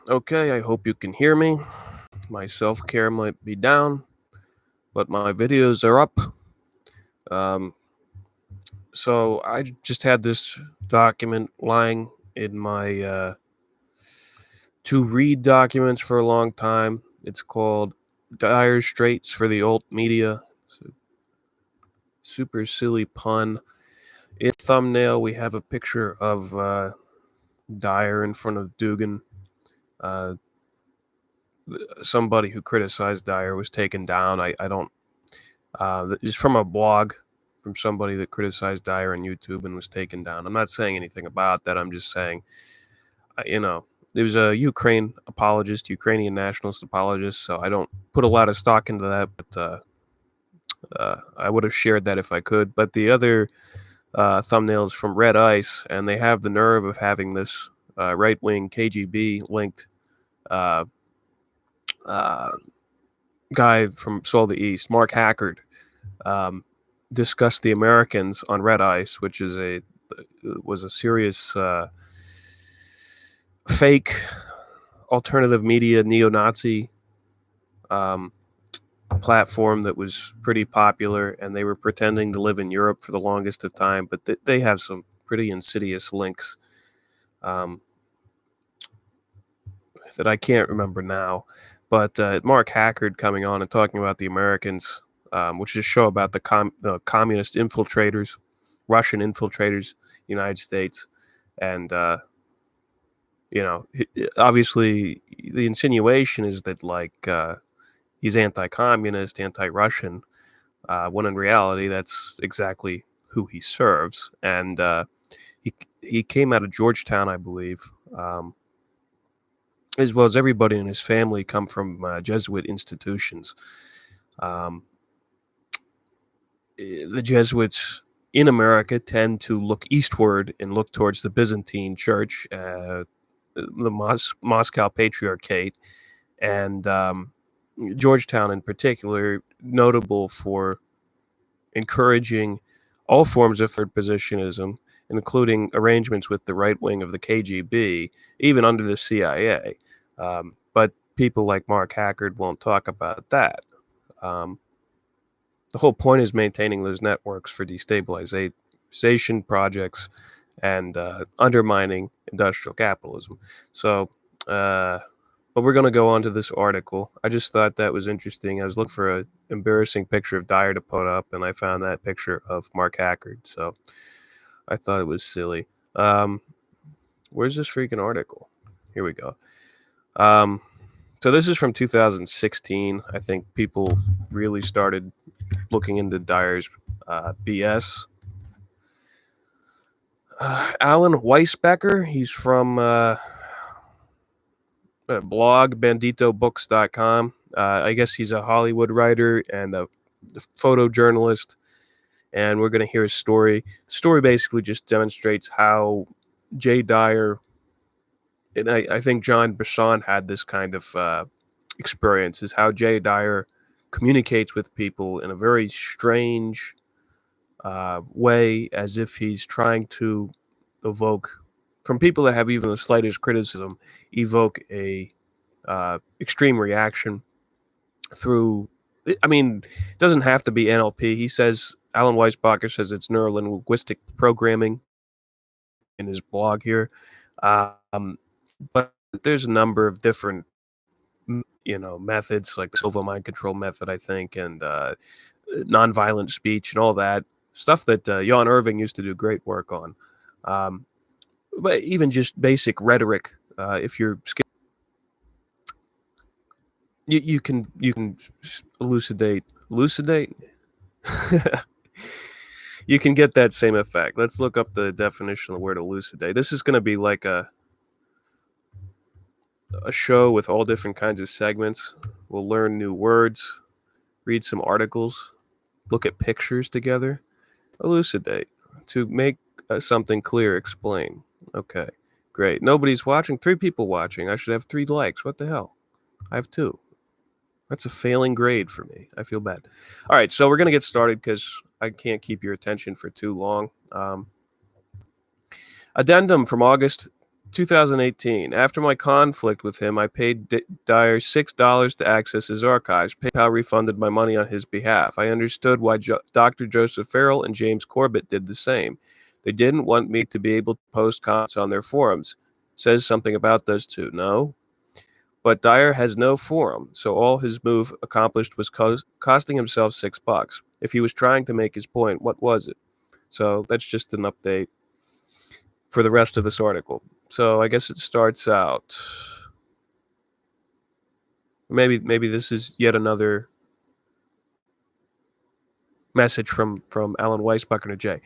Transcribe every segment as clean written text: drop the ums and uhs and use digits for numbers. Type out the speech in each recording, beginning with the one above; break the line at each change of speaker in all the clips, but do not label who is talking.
Okay, I hope you can hear me. My self care might be down, but my videos are up. Um, so I just had this document lying in my to read documents for a long time. It's called Dire Straits for the Alt Media. It's a super silly pun. In thumbnail, we have a picture of Dyer in front of Dugan. Uh, Somebody who criticized Dyer was taken down. I don't. It's from a blog from somebody that criticized Dyer on YouTube and was taken down. I'm not saying anything about that. I'm just saying, there was a Ukrainian nationalist apologist. So I don't put a lot of stock into that, but I would have shared that if I could. But the other thumbnail is from Red Ice, and they have the nerve of having this right-wing KGB linked uh, uh, guy from Seoul the East, Mark Hackard, discussed the Americans on Red Ice, which was a serious fake alternative media neo-Nazi platform that was pretty popular, and they were pretending to live in Europe for the longest of time, but they have some pretty insidious links that I can't remember now. But Mark Hackard coming on and talking about the Americans, which is a show about the communist infiltrators, Russian infiltrators, United States, and obviously the insinuation is that he's anti-communist, anti-Russian, when in reality that's exactly who he serves. And he came out of Georgetown, I believe. As well as everybody in his family come from Jesuit institutions. The Jesuits in America tend to look eastward and look towards the Byzantine Church, the Moscow Patriarchate, and Georgetown in particular, notable for encouraging all forms of third positionism, including arrangements with the right wing of the KGB, even under the CIA. But people like Mark Hackard won't talk about that. The whole point is maintaining those networks for destabilization projects and undermining industrial capitalism. So, but we're going to go on to this article. I just thought that was interesting. I was looking for an embarrassing picture of Dyer to put up, and I found that picture of Mark Hackard. So I thought it was silly. Where's this freaking article? Here we go. So this is from 2016. I think people really started looking into Dyer's BS. Alan Wiesbecker, he's from blog banditobooks.com. I guess he's a Hollywood writer and a photojournalist, and we're going to hear his story. The story basically just demonstrates how Jay Dyer, and I think John Brisson had this kind of experience, is how Jay Dyer communicates with people in a very strange way, as if he's trying to evoke, from people that have even the slightest criticism, evoke a extreme reaction through, I mean, it doesn't have to be NLP. He says, Alan Weisbacher says it's neurolinguistic programming in his blog here. But there's a number of different, methods, like the Silva mind control method, I think, and nonviolent speech and all that stuff that Jan Irving used to do great work on. But even just basic rhetoric, if you're skilled, you can elucidate. You can get that same effect. Let's look up the definition of the word elucidate. This is going to be like a show with all different kinds of segments. We'll learn new words, read some articles, look at pictures together. Elucidate. To make something clear, explain. Okay, great. Nobody's watching. 3 people watching. I should have 3 likes. What the hell? I have 2. That's a failing grade for me. I feel bad. All right, so we're going to get started because I can't keep your attention for too long. Addendum from August 2018. After my conflict with him, I paid Dyer $6 to access his archives. PayPal refunded my money on his behalf. I understood why Dr. Joseph Farrell and James Corbett did the same. They didn't want me to be able to post comments on their forums. Says something about those two, no? But Dyer has no forum, so all his move accomplished was costing himself $6. If he was trying to make his point, what was it? So that's just an update for the rest of this article. So I guess it starts out. Maybe this is yet another message from Alan Wiesbecker to Jay.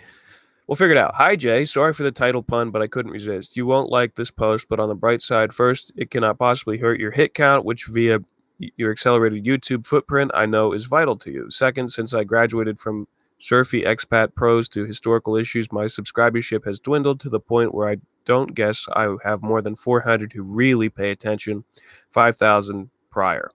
We'll figure it out. Hi, Jay. Sorry for the title pun, but I couldn't resist. You won't like this post, but on the bright side, first, it cannot possibly hurt your hit count, which via your accelerated YouTube footprint I know is vital to you. Second, since I graduated from surfy expat prose to historical issues, my subscribership has dwindled to the point where I don't guess I have more than 400 who really pay attention, 5,000 prior.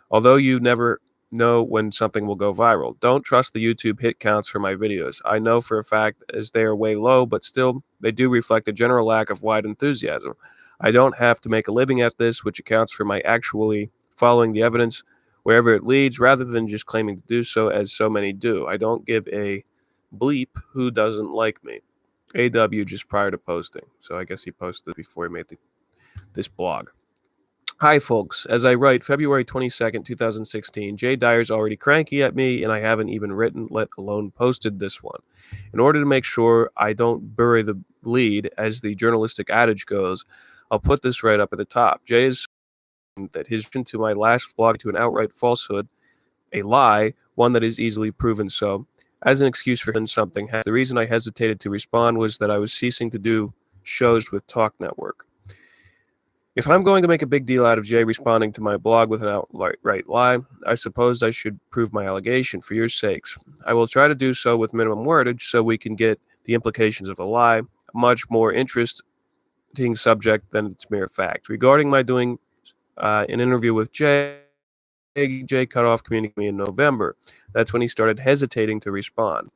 Although you never know when something will go viral. Don't trust the YouTube hit counts for my videos. I know for a fact as they are way low, but still they do reflect a general lack of wide enthusiasm. I don't have to make a living at this, which accounts for my actually following the evidence wherever it leads, rather than just claiming to do so as so many do. I don't give a bleep who doesn't like me. AW just prior to posting. So I guess he posted before he made this blog. Hi, folks. As I write February 22nd, 2016, Jay Dyer's already cranky at me, and I haven't even written, let alone posted this one. In order to make sure I don't bury the lead, as the journalistic adage goes, I'll put this right up at the top. Jay is saying that his reaction to my last blog to an outright falsehood, a lie, one that is easily proven so, as an excuse for something. The reason I hesitated to respond was that I was ceasing to do shows with Talk Network. If I'm going to make a big deal out of Jay responding to my blog with an outright lie, I suppose I should prove my allegation for your sakes. I will try to do so with minimum wordage so we can get the implications of a lie, a much more interesting subject than its mere fact. Regarding my doing an interview with Jay cut off communicating with me in November. That's when he started hesitating to respond.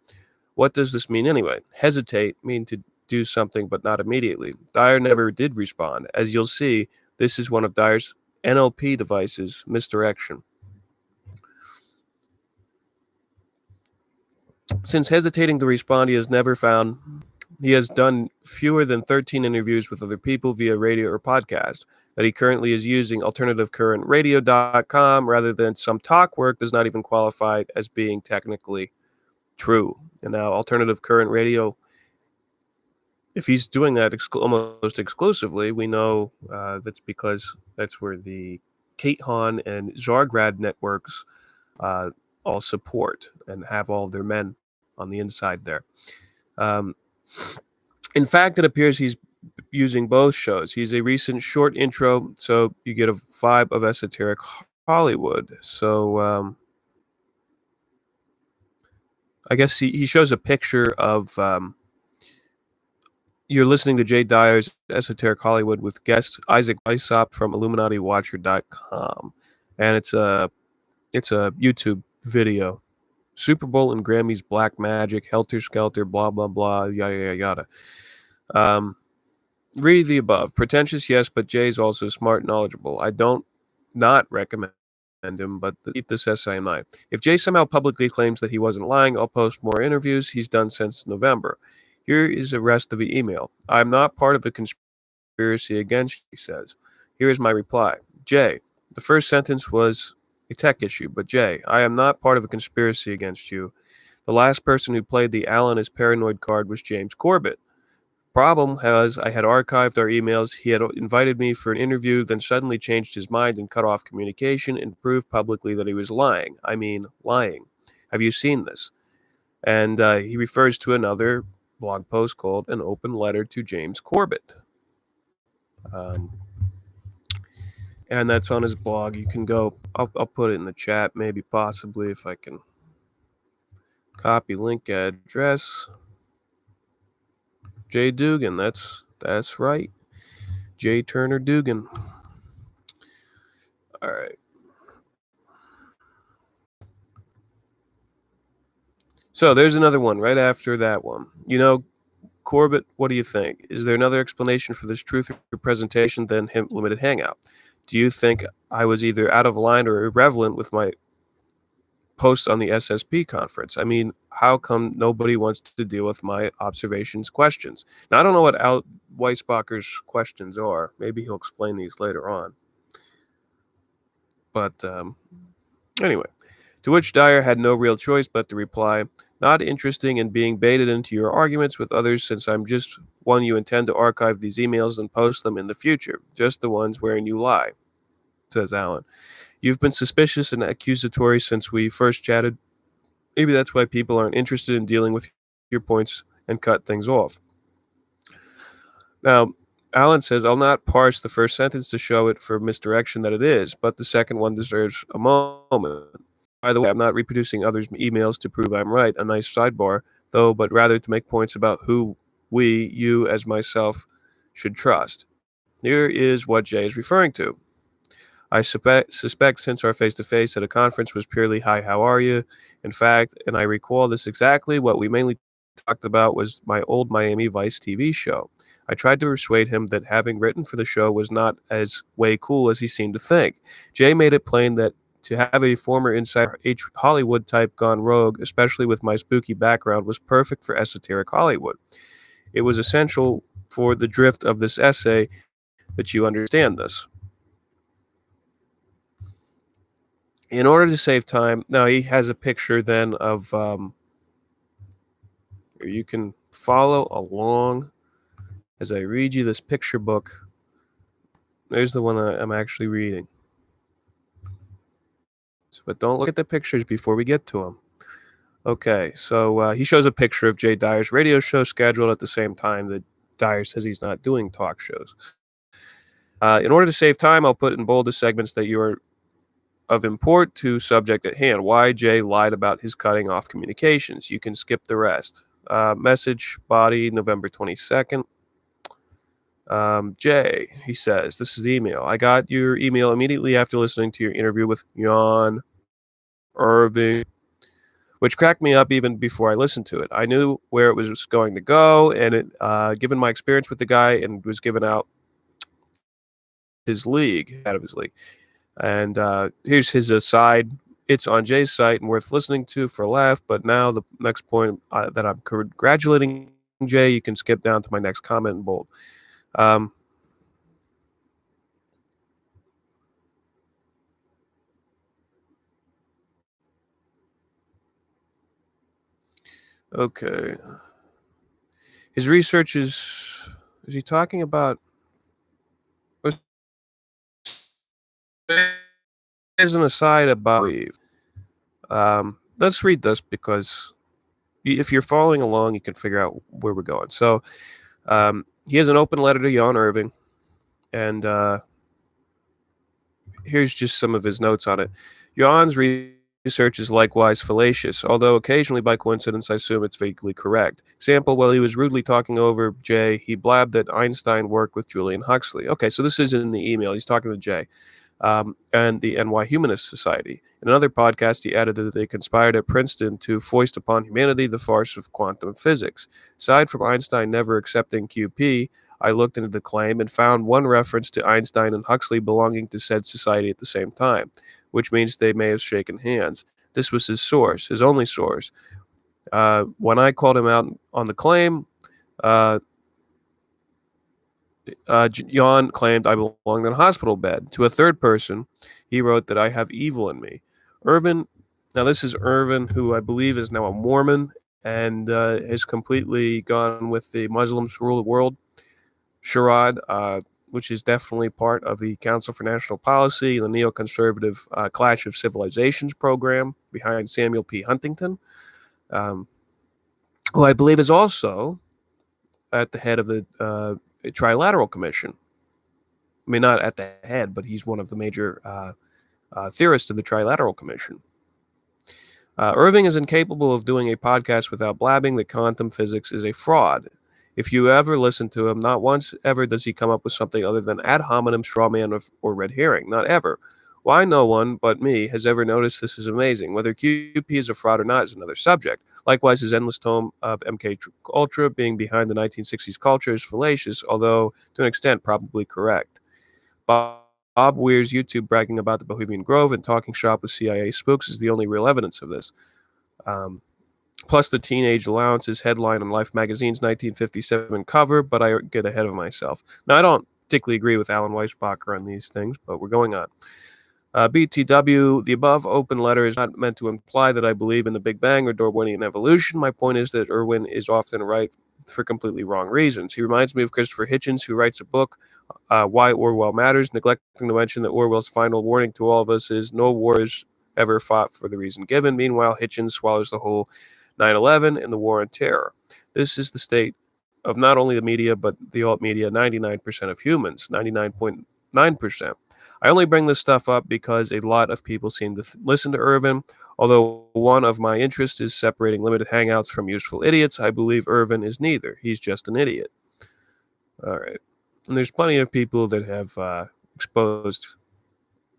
What does this mean anyway? Hesitate mean to do something but not immediately. Dyer never did respond. As you'll see, this is one of Dyer's NLP devices, misdirection. Since hesitating to respond, he has done fewer than 13 interviews with other people via radio or podcast. That he currently is using alternativecurrentradio.com rather than some talk work does not even qualify as being technically true. And now Alternative Current Radio, if he's doing that almost exclusively, we know that's because that's where the Kate Hahn and Zargrad networks all support and have all their men on the inside there. In fact, it appears he's using both shows. He's a recent short intro, so you get a vibe of esoteric Hollywood. So I guess he shows a picture of you're listening to Jay Dyer's Esoteric Hollywood with guest Isaac Weishaupt from IlluminatiWatcher.com, and it's a YouTube video. Super Bowl and Grammys, Black Magic, Helter Skelter, blah blah blah, yada yada yada. Read the above. Pretentious, yes, but Jay's also smart and knowledgeable. I don't not recommend him, but keep this essay in mind. If Jay somehow publicly claims that he wasn't lying, I'll post more interviews he's done since November. Here is the rest of the email. I'm not part of the conspiracy against you, he says. Here is my reply. Jay, the first sentence was a tech issue, but Jay, I am not part of a conspiracy against you. The last person who played the Alan is paranoid card was James Corbett. Problem was, I had archived our emails. He had invited me for an interview, then suddenly changed his mind and cut off communication and proved publicly that he was lying. I mean, lying. Have you seen this? And he refers to another blog post called An Open Letter to James Corbett. And that's on his blog. You can go, I'll put it in the chat, maybe possibly if I can copy link address. Jay Dugan, that's right. Jay Turner Dugan. All right. So there's another one right after that one. You know, Corbett, what do you think? Is there another explanation for this truth presentation than limited hangout? Do you think I was either out of line or irrelevant with my posts on the SSP conference? I mean, how come nobody wants to deal with my observations questions? Now, I don't know what Wiesbecker's questions are. Maybe he'll explain these later on. But anyway, to which Dyer had no real choice but to reply, not interesting in being baited into your arguments with others since I'm just one you intend to archive these emails and post them in the future, just the ones wherein you lie, says Alan. You've been suspicious and accusatory since we first chatted. Maybe that's why people aren't interested in dealing with your points and cut things off. Now, Alan says, I'll not parse the first sentence to show it for misdirection that it is, but the second one deserves a moment. By the way, I'm not reproducing others' emails to prove I'm right, a nice sidebar, though, but rather to make points about who we, you as myself, should trust. Here is what Jay is referring to. I suspect since our face-to-face at a conference was purely, hi, how are you? In fact, and I recall this exactly, what we mainly talked about was my old Miami Vice TV show. I tried to persuade him that having written for the show was not as way cool as he seemed to think. Jay made it plain that to have a former insider Hollywood type gone rogue, especially with my spooky background, was perfect for esoteric Hollywood. It was essential for the drift of this essay that you understand this. In order to save time, now he has a picture then of, you can follow along as I read you this picture book. There's the one that I'm actually reading. But don't look at the pictures before we get to them. Okay, so he shows a picture of Jay Dyer's radio show scheduled at the same time that Dyer says he's not doing talk shows. In order to save time, I'll put in bold the segments that you are of import to subject at hand. Why Jay lied about his cutting off communications. You can skip the rest. Message body November 22nd. Jay, he says, this is the email. I got your email immediately after listening to your interview with Jan Irving, which cracked me up even before I listened to it. I knew where it was going to go, and it, given my experience with the guy, and was given out his league, out of his league. And here's his aside. It's on Jay's site and worth listening to for a laugh, but now the next point that I'm congratulating Jay, you can skip down to my next comment in bold. Okay. His research is he talking about? There's an aside about. Let's read this because if you're following along, you can figure out where we're going. So, he has an open letter to Jan Irving, and here's just some of his notes on it. Jan's research is likewise fallacious, although occasionally by coincidence I assume it's vaguely correct. Example, while he was rudely talking over Jay, he blabbed that Einstein worked with Julian Huxley. Okay, so this is in the email. He's talking to Jay. And the NY Humanist Society. In another podcast, he added that they conspired at Princeton to foist upon humanity the farce of quantum physics. Aside from Einstein never accepting QP, I looked into the claim and found one reference to Einstein and Huxley belonging to said society at the same time, which means they may have shaken hands. This was his source, his only source. When I called him out on the claim, Jan claimed I belonged in a hospital bed. To a third person, he wrote that I have evil in me. Irvin, now this is Irvin, who I believe is now a Mormon and has completely gone with the Muslims rule the world charade, which is definitely part of the Council for National Policy, the neoconservative Clash of Civilizations program behind Samuel P. Huntington, who I believe is also at the head of the Trilateral Commission. I mean, not at the head, but he's one of the major theorists of the Trilateral Commission. Irving is incapable of doing a podcast without blabbing that quantum physics is a fraud. If you ever listen to him, not once ever does he come up with something other than ad hominem, straw man, or red herring. Not ever. Why no one but me has ever noticed this is amazing. Whether QP is a fraud or not is another subject. Likewise, his endless tome of Ultra being behind the 1960s culture is fallacious, although to an extent probably correct. Bob Weir's YouTube bragging about the Bohemian Grove and talking shop with CIA spooks is the only real evidence of this. Um, Plus, the Teenage Allowance's headline on Life magazine's 1957 cover, but I get ahead of myself. Now, I don't particularly agree with Alan Wiesbecker on these things, but we're going on. BTW, the above open letter is not meant to imply that I believe in the Big Bang or Darwinian evolution. My point is that Irwin is often right for completely wrong reasons. He reminds me of Christopher Hitchens, who writes a book, Why Orwell Matters, neglecting to mention that Orwell's final warning to all of us is no war is ever fought for the reason given. Meanwhile, Hitchens swallows the whole 9/11 and the war on terror. This is the state of not only the media, but the alt media, 99% of humans, 99.9%. I only bring this stuff up because a lot of people seem to listen to Irvin. Although one of my interests is separating limited hangouts from useful idiots, I believe Irvin is neither. He's just an idiot. All right. And there's plenty of people that have exposed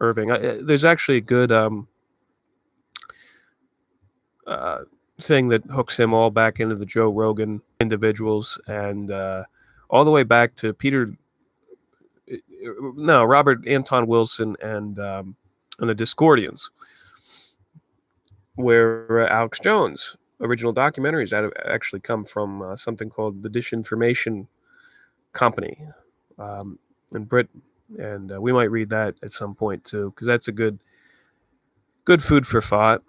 Irving. There's actually a good thing that hooks him all back into the Joe Rogan individuals and all the way back to Robert Anton Wilson and the Discordians, where Alex Jones' original documentaries actually come from something called the Disinformation Company in Britain, and we might read that at some point too, because that's a good food for thought.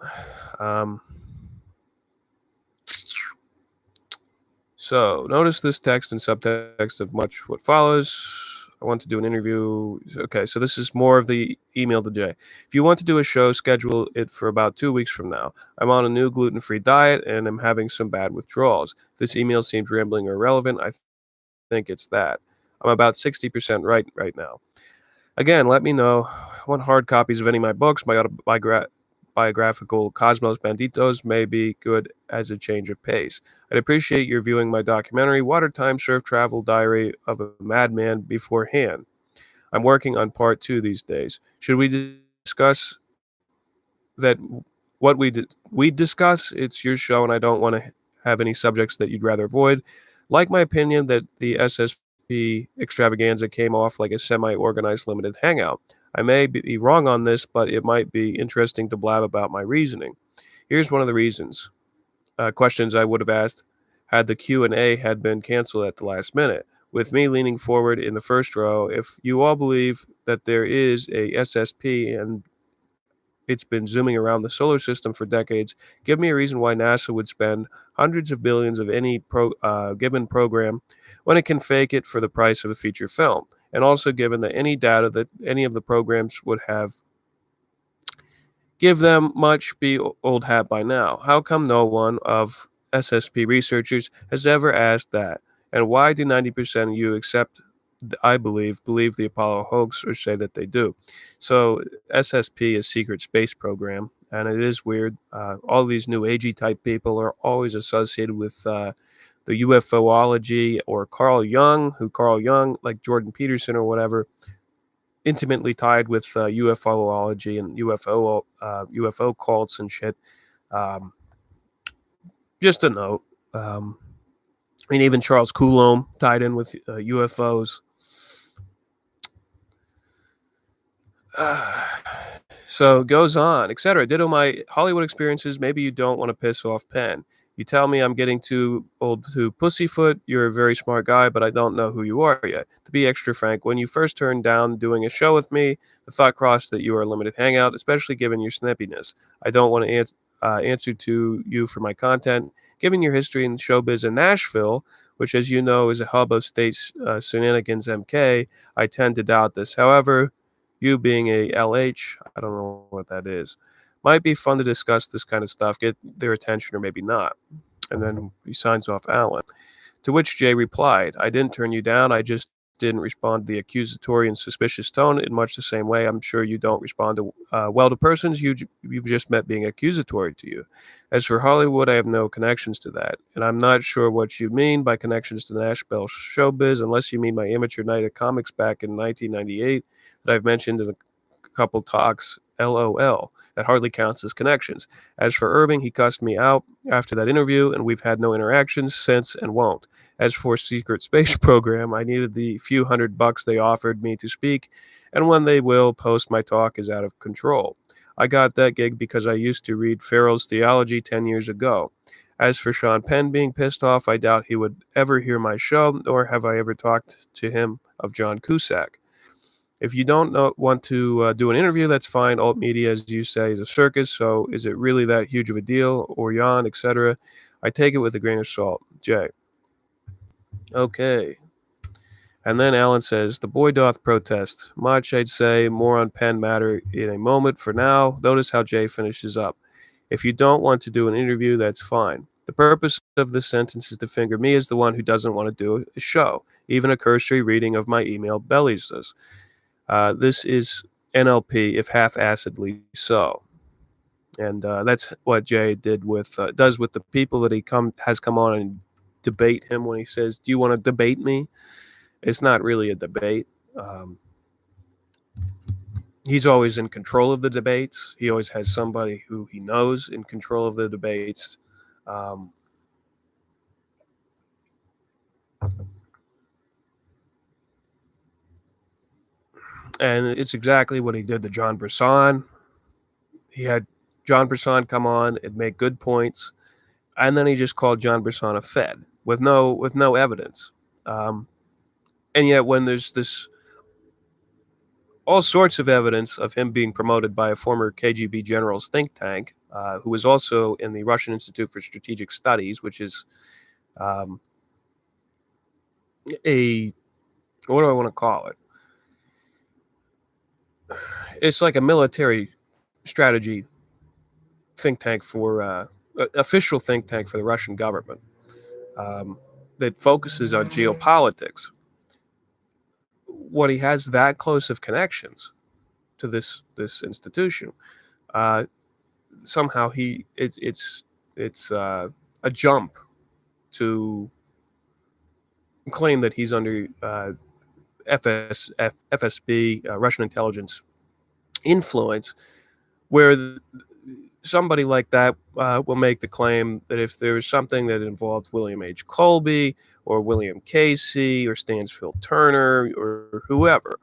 So notice this text and subtext of much what follows. I want to do an interview. Okay, so this is more of the email to Jay. If you want to do a show, schedule it for about 2 weeks from now. I'm on a new gluten-free diet and I'm having some bad withdrawals. If this email seems rambling or irrelevant, I think it's that. I'm about 60% right now. Again, let me know. Want hard copies of any of my books, my biographical Cosmos Banditos may be good as a change of pace. I'd appreciate your viewing my documentary, Water Time Surf Travel Diary of a Madman, beforehand. I'm working on part 2 these days. Should we discuss that? What we discuss? It's your show, and I don't want to have any subjects that you'd rather avoid. Like my opinion that the SSP extravaganza came off like a semi-organized limited hangout. I may be wrong on this, but it might be interesting to blab about my reasoning. Here's one of the reasons. Questions I would have asked had the Q&A had been canceled at the last minute. With me leaning forward in the first row, if you all believe that there is a SSP and it's been zooming around the solar system for decades, give me a reason why NASA would spend hundreds of billions of any given program when it can fake it for the price of a feature film. And also given that any data that any of the programs would have give them much be old hat by now. How come no one of SSP researchers has ever asked that? And why do 90% of you believe the Apollo hoax or say that they do? So SSP is secret space program, and it is weird. All these new agey type people are always associated with the UFOlogy or Carl Jung, like Jordan Peterson or whatever, intimately tied with UFOlogy and UFO cults and shit. Just a note. Even Charles Coulomb tied in with UFOs. So it goes on, etc. Ditto my Hollywood experiences. Maybe you don't want to piss off Penn. You tell me I'm getting too old to pussyfoot. You're a very smart guy, but I don't know who you are yet. To be extra frank, when you first turned down doing a show with me, the thought crossed that you are a limited hangout, especially given your snippiness. I don't want to answer to you for my content. Given your history in showbiz in Nashville, which, as you know, is a hub of state shenanigans MK, I tend to doubt this. However, you being a LH, I don't know what that is, might be fun to discuss this kind of stuff, get their attention or maybe not. And then he signs off Alan. To which Jay replied, I didn't turn you down, I just didn't respond to the accusatory and suspicious tone in much the same way I'm sure you don't respond to well to persons you've just met being accusatory to you. As for Hollywood, I have no connections to that, and I'm not sure what you mean by connections to Nashville showbiz, unless you mean my amateur night at comics back in 1998 that I've mentioned in a couple talks LOL. That hardly counts as connections. As for Irving, he cussed me out after that interview, and we've had no interactions since and won't. As for Secret Space Program, I needed the few $100 they offered me to speak, and when they will post my talk is out of control. I got that gig because I used to read Farrell's theology 10 years ago. As for Sean Penn being pissed off, I doubt he would ever hear my show, nor have I ever talked to him of John Cusack. If you don't want to do an interview, that's fine. Alt media, as you say, is a circus, so is it really that huge of a deal? Or yawn, etc. I take it with a grain of salt. Jay. Okay. And then Alan says, the boy doth protest. Much, I'd say, more on Penn matter in a moment. For now, notice how Jay finishes up. If you don't want to do an interview, that's fine. The purpose of this sentence is to finger me as the one who doesn't want to do a show. Even a cursory reading of my email bellies this. This is NLP, if half-assedly so. And that's what Jay did does with the people that he has come on and debate him when he says, do you want to debate me? It's not really a debate. He's always in control of the debates. He always has somebody who he knows in control of the debates. And it's exactly what he did to John Brisson. He had John Brisson come on and make good points, and then he just called John Brisson a fed with no evidence. And yet when there's this all sorts of evidence of him being promoted by a former KGB general's think tank, who was also in the Russian Institute for Strategic Studies, which is what do I want to call it? It's like a military strategy think tank for official think tank for the Russian government that focuses on geopolitics. What he has that close of connections to this institution, somehow it's a jump to claim that he's under FSB, Russian intelligence influence, where somebody like that will make the claim that if there's something that involves William H. Colby or William Casey or Stansfield Turner or whoever,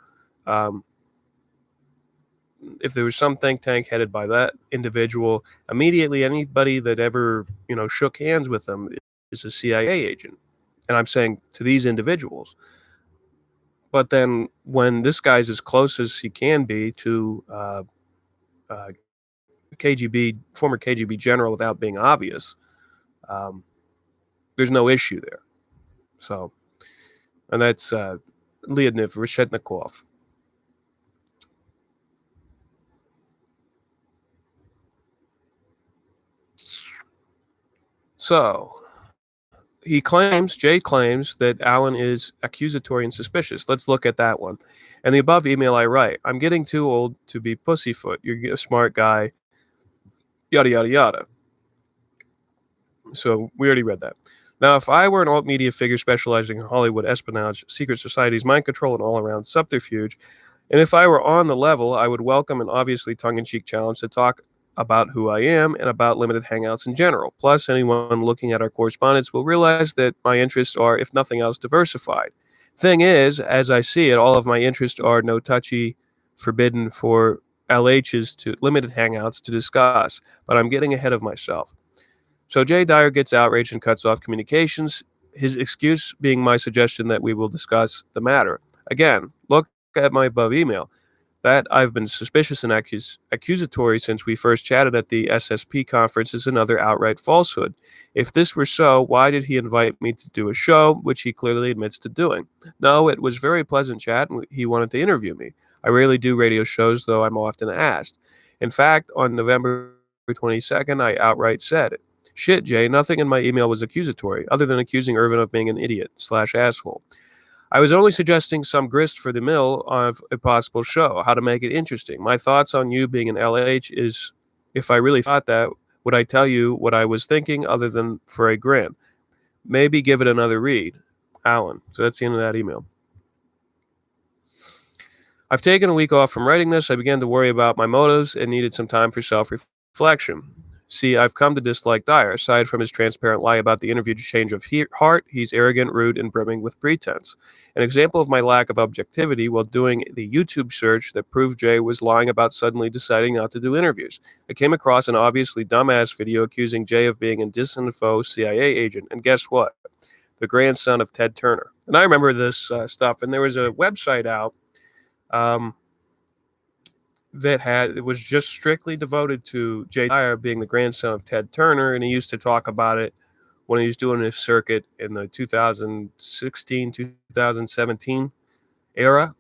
if there was some think tank headed by that individual, immediately anybody that ever shook hands with them is a CIA agent. And I'm saying to these individuals. But then when this guy's as close as he can be to former KGB general without being obvious, there's no issue there. So, and that's Leonid Reshetnikov. So, Jay claims that Alan is accusatory and suspicious. Let's look at that one. And the above email I write, I'm getting too old to be pussyfoot. You're a smart guy, yada, yada, yada. So we already read that. Now, if I were an alt media figure specializing in Hollywood espionage, secret societies, mind control, and all-around subterfuge, and if I were on the level, I would welcome an obviously tongue-in-cheek challenge to talk about who I am and about limited hangouts in general. Plus, anyone looking at our correspondence will realize that my interests are, if nothing else, diversified. Thing is, as I see it, all of my interests are no touchy, forbidden for LHs to limited hangouts to discuss, but I'm getting ahead of myself. So Jay Dyer gets outraged and cuts off communications, his excuse being my suggestion that we will discuss the matter. Again, look at my above email. That I've been suspicious and accusatory since we first chatted at the SSP conference is another outright falsehood. If this were so, why did he invite me to do a show, which he clearly admits to doing? No, it was very pleasant chat, and he wanted to interview me. I rarely do radio shows, though I'm often asked. In fact, on November 22nd, I outright said it. Shit, Jay, nothing in my email was accusatory, other than accusing Irvin of being an idiot/asshole. I was only suggesting some grist for the mill of a possible show, how to make it interesting. My thoughts on you being an LH is, if I really thought that, would I tell you what I was thinking other than for a grin? Maybe give it another read. Alan. So that's the end of that email. I've taken a week off from writing this. I began to worry about my motives and needed some time for self reflection. See, I've come to dislike Dyer. Aside from his transparent lie about the interview change of heart, he's arrogant, rude, and brimming with pretense. An example of my lack of objectivity while doing the YouTube search that proved Jay was lying about suddenly deciding not to do interviews. I came across an obviously dumbass video accusing Jay of being a disinfo CIA agent. And guess what? The grandson of Ted Turner. And I remember this stuff. And there was a website out um, it was just strictly devoted to Jay Dyer being the grandson of Ted Turner, and he used to talk about it when he was doing his circuit in the 2016 2017 era,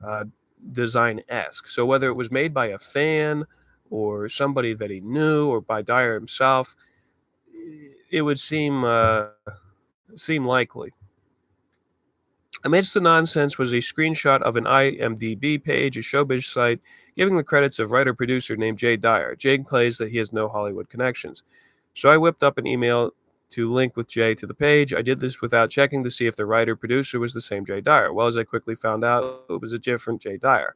uh, design esque. So whether it was made by a fan or somebody that he knew or by Dyer himself, it would seem likely. Amidst the nonsense was a screenshot of an IMDb page, a showbiz site, giving the credits of writer-producer named Jay Dyer. Jay claims that he has no Hollywood connections. So I whipped up an email to link with Jay to the page. I did this without checking to see if the writer-producer was the same Jay Dyer. Well, as I quickly found out, it was a different Jay Dyer.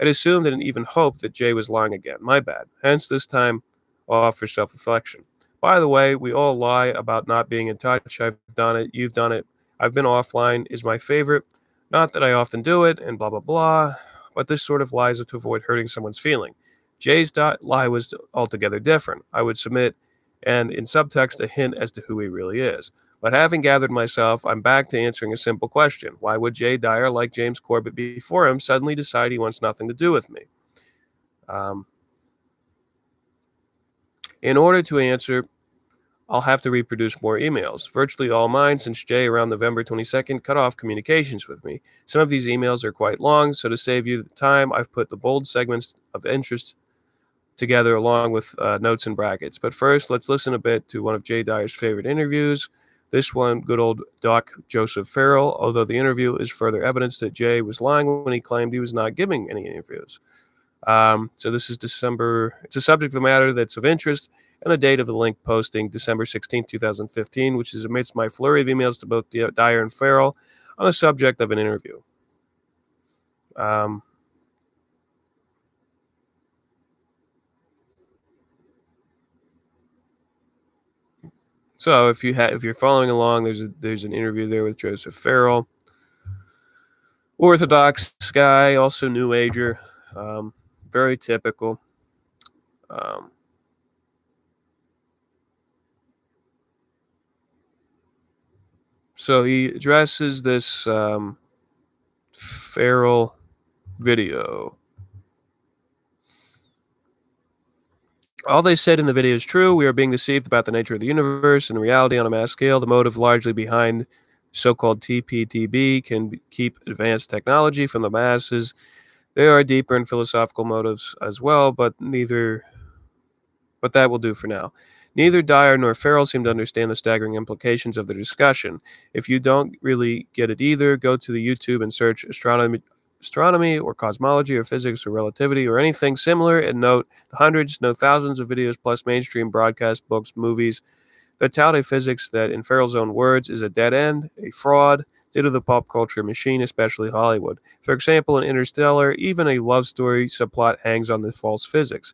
I'd assumed and even hoped that Jay was lying again. My bad. Hence this time off for self-reflection. By the way, we all lie about not being in touch. I've done it. You've done it. I've been offline is my favorite. Not that I often do it and blah, blah, blah, but this sort of lies to avoid hurting someone's feeling. Jay's lie was altogether different. I would submit, and in subtext, a hint as to who he really is. But having gathered myself, I'm back to answering a simple question. Why would Jay Dyer, like James Corbett before him, suddenly decide he wants nothing to do with me? In order to answer, I'll have to reproduce more emails, virtually all mine, since Jay, around November 22nd, cut off communications with me. Some of these emails are quite long, so to save you the time, I've put the bold segments of interest together along with notes and brackets. But first, let's listen a bit to one of Jay Dyer's favorite interviews. This one, good old Doc Joseph Farrell, although the interview is further evidence that Jay was lying when he claimed he was not giving any interviews. So this is December. It's a subject of the matter that's of interest, and the date of the link posting, December 16, 2015, which is amidst my flurry of emails to both Dyer and Farrell on the subject of an interview. So if you're following along, there's an interview there with Joseph Farrell, Orthodox guy, also New Ager, very typical. So he addresses this Farrell video. All they said in the video is true. We are being deceived about the nature of the universe and reality on a mass scale. The motive largely behind so-called TPTB can keep advanced technology from the masses. There are deeper and philosophical motives as well, but that will do for now. Neither Dyer nor Farrell seem to understand the staggering implications of the discussion. If you don't really get it either, go to the YouTube and search astronomy or cosmology or physics or relativity or anything similar, and note the hundreds, no thousands of videos plus mainstream broadcast, books, movies that tout a physics that, in Farrell's own words, is a dead end, a fraud, due to the pop culture machine, especially Hollywood. For example, in Interstellar, even a love story subplot hangs on the false physics.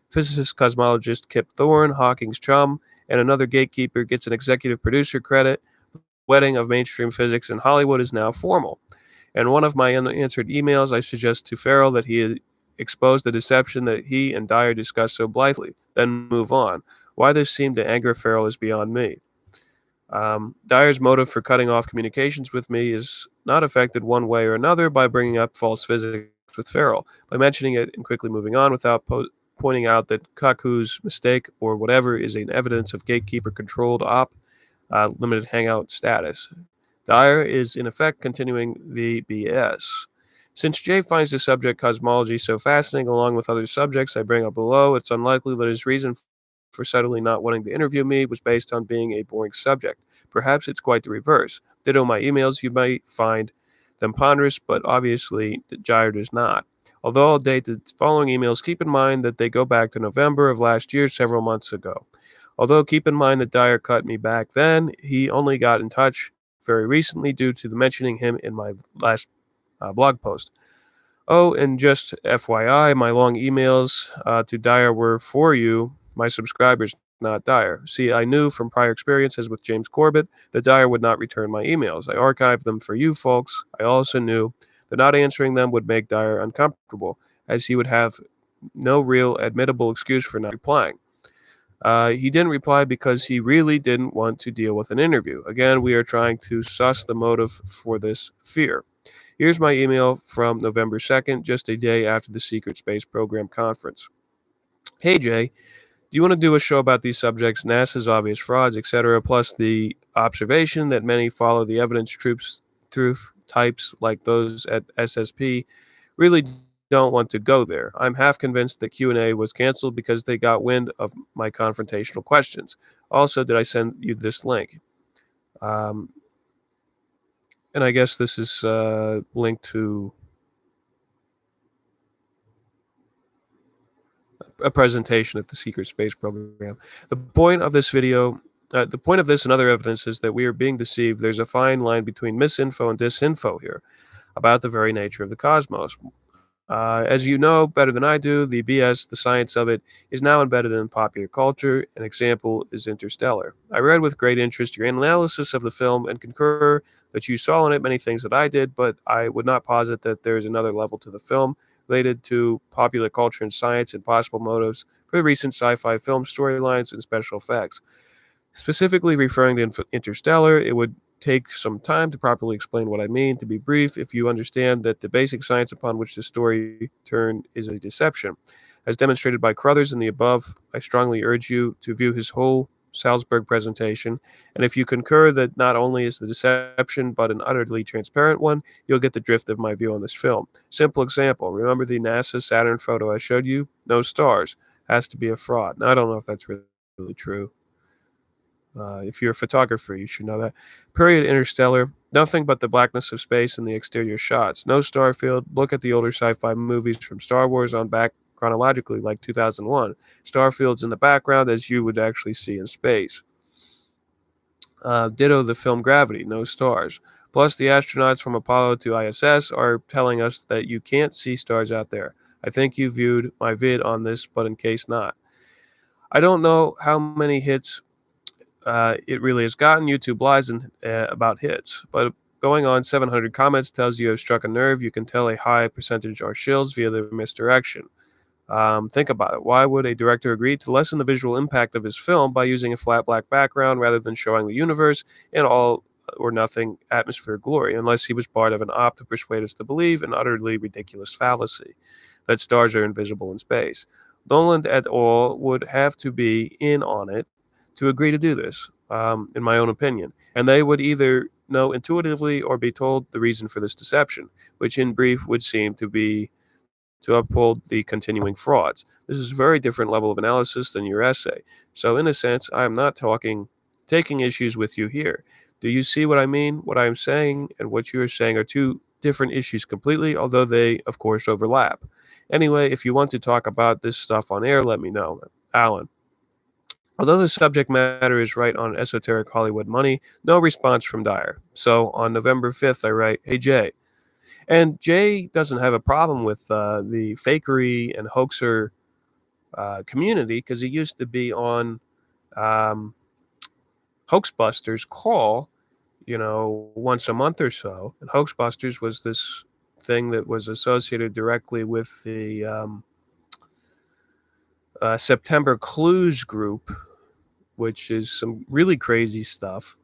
Physicist cosmologist Kip Thorne, Hawking's chum, and another gatekeeper gets an executive producer credit. The wedding of mainstream physics in Hollywood is now formal. In one of my unanswered emails, I suggest to Farrell that he expose the deception that he and Dyer discuss so blithely, then move on. Why this seemed to anger Farrell is beyond me. Dyer's motive for cutting off communications with me is not affected one way or another by bringing up false physics with Farrell, by mentioning it and quickly moving on without pointing out that Kaku's mistake or whatever is an evidence of gatekeeper-controlled limited hangout status. Dyer is, in effect, continuing the BS. Since Jay finds the subject cosmology so fascinating, along with other subjects I bring up below, it's unlikely that his reason for suddenly not wanting to interview me was based on being a boring subject. Perhaps it's quite the reverse. Ditto my emails, you might find them ponderous, but obviously Dyer does not. Although I'll date the following emails, keep in mind that they go back to November of last year, several months ago. Although keep in mind that Dyer cut me back then, he only got in touch very recently due to the mentioning him in my last blog post. Oh, and just FYI, my long emails to Dyer were for you, my subscribers, not Dyer. See, I knew from prior experiences with James Corbett that Dyer would not return my emails. I archived them for you folks. I also knew that not answering them would make Dyer uncomfortable, as he would have no real admittable excuse for not replying. He didn't reply because he really didn't want to deal with an interview. Again, we are trying to suss the motive for this fear. Here's my email from November 2nd, just a day after the Secret Space Program conference. Hey Jay, do you want to do a show about these subjects, NASA's obvious frauds, etc., plus the observation that many follow the evidence truth types like those at SSP really don't want to go there. I'm half convinced that Q&A was canceled because they got wind of my confrontational questions. Also, did I send you this link? Um, and I guess this is linked to a presentation at the Secret Space Program. The point of this and other evidence is that we are being deceived. There's a fine line between misinfo and disinfo here about the very nature of the cosmos. As you know better than I do, the BS, the science of it, is now embedded in popular culture. An example is Interstellar. I read with great interest your analysis of the film and concur that you saw in it many things that I did, but I would not posit that there is another level to the film related to popular culture and science and possible motives for the recent sci-fi film storylines and special effects. Specifically referring to Interstellar, it would take some time to properly explain what I mean. To be brief, if you understand that the basic science upon which the story turned is a deception, as demonstrated by Crothers in the above, I strongly urge you to view his whole Salzburg presentation. And if you concur that not only is the deception but an utterly transparent one, you'll get the drift of my view on this film. Simple example: remember the NASA Saturn photo I showed you? No stars. Has to be a fraud. Now I don't know if that's really true. If you're a photographer, you should know that. Period. Interstellar. Nothing but the blackness of space and the exterior shots. No star field. Look at the older sci-fi movies from Star Wars on back chronologically, like 2001. Star fields in the background, as you would actually see in space. Ditto the film Gravity. No stars. Plus, the astronauts from Apollo to ISS are telling us that you can't see stars out there. I think you viewed my vid on this, but in case not. I don't know how many hits it really has gotten. YouTube lies about hits, but going on 700 comments tells you have struck a nerve. You can tell a high percentage are shills via the misdirection. Think about it. Why would a director agree to lessen the visual impact of his film by using a flat black background rather than showing the universe in all or nothing atmosphere glory, unless he was part of an op to persuade us to believe an utterly ridiculous fallacy that stars are invisible in space? Nolan et al. Would have to be in on it to agree to do this, in my own opinion. And they would either know intuitively or be told the reason for this deception, which in brief would seem to be to uphold the continuing frauds. This is a very different level of analysis than your essay. So in a sense, I am not taking issues with you here. Do you see what I mean? What I am saying and what you are saying are two different issues completely, although they, of course, overlap. Anyway, if you want to talk about this stuff on air, let me know. Alan. Although the subject matter is right on esoteric Hollywood money, no response from Dyer. So on November 5th, I write, "Hey Jay." And Jay doesn't have a problem with the fakery and hoaxer community because he used to be on um, Hoaxbusters Call, once a month or so. And Hoaxbusters was this thing that was associated directly with the September Clues group, which is some really crazy stuff.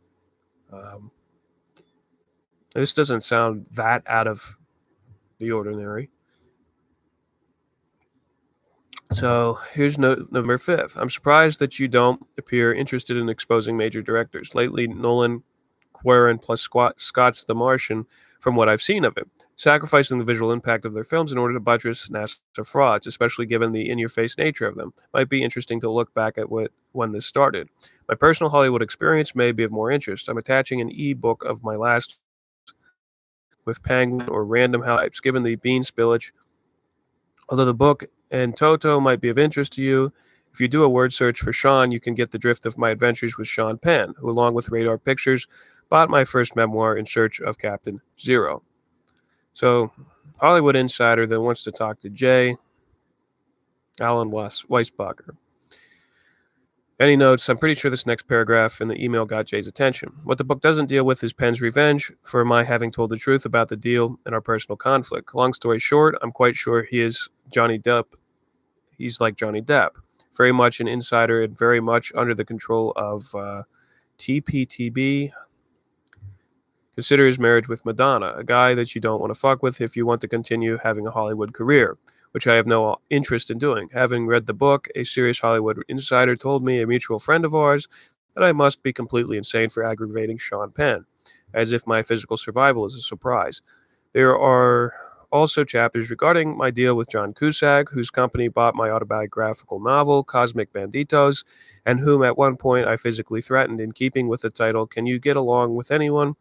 Um, this doesn't sound that out of the ordinary. So here's November 5th. I'm surprised that you don't appear interested in exposing major directors. Lately, Nolan, Quarren plus Scott's The Martian, from what I've seen of it, sacrificing the visual impact of their films in order to buttress NASA frauds, especially given the in-your-face nature of them. Might be interesting to look back at when this started. My personal Hollywood experience may be of more interest. I'm attaching an e-book of my last with Penguin or random hypes, given the bean spillage. Although the book and Toto might be of interest to you, if you do a word search for Sean, you can get the drift of my adventures with Sean Penn, who, along with Radar Pictures, bought my first memoir, In Search of Captain Zero. So Hollywood insider that wants to talk to Jay, Alan Weisbacher. And he notes, I'm pretty sure this next paragraph in the email got Jay's attention. What the book doesn't deal with is Penn's revenge for my having told the truth about the deal and our personal conflict. Long story short, I'm quite sure he is Johnny Depp. He's like Johnny Depp, very much an insider and very much under the control of TPTB. Consider his marriage with Madonna, a guy that you don't want to fuck with if you want to continue having a Hollywood career, which I have no interest in doing. Having read the book, a serious Hollywood insider told me, a mutual friend of ours, that I must be completely insane for aggravating Sean Penn, as if my physical survival is a surprise. There are also chapters regarding my deal with John Cusack, whose company bought my autobiographical novel, Cosmic Banditos, and whom at one point I physically threatened in keeping with the title, Can You Get Along with Anyone?